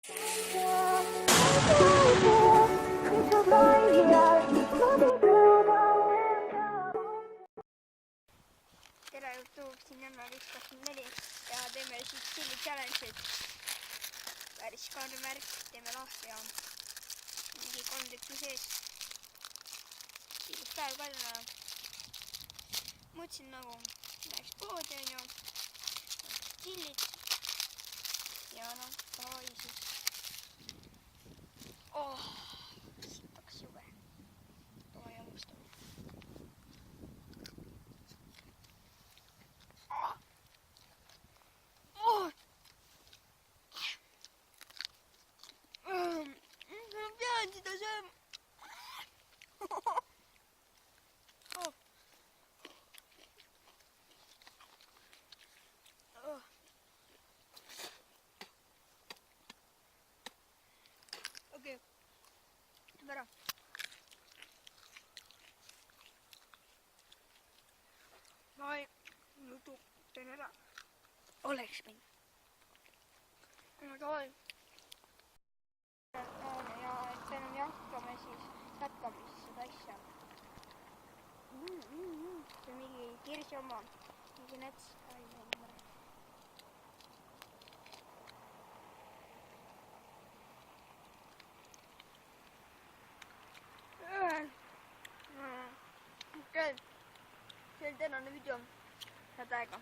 Tere YouTube, siin Jannar 124 ja teeme siis chili challenge'id. Päris kaardimärk, teeme lahti ja mingi 3 tükki sees. Chilist päev palju näha. Mõtlesin nagu läheks poodi onju, chilid ja noh, davai siis. Oh, sitaks jube. Davai alustame. Ma pean seda sööma. Okei, ära. Vai, jutu teen ära. Oleks mind. Aga vai. Ja et enam jätkame siis seda asja. See on mingi kirsi oma, mingi nets. Okei, see oli tänane video. Head aega.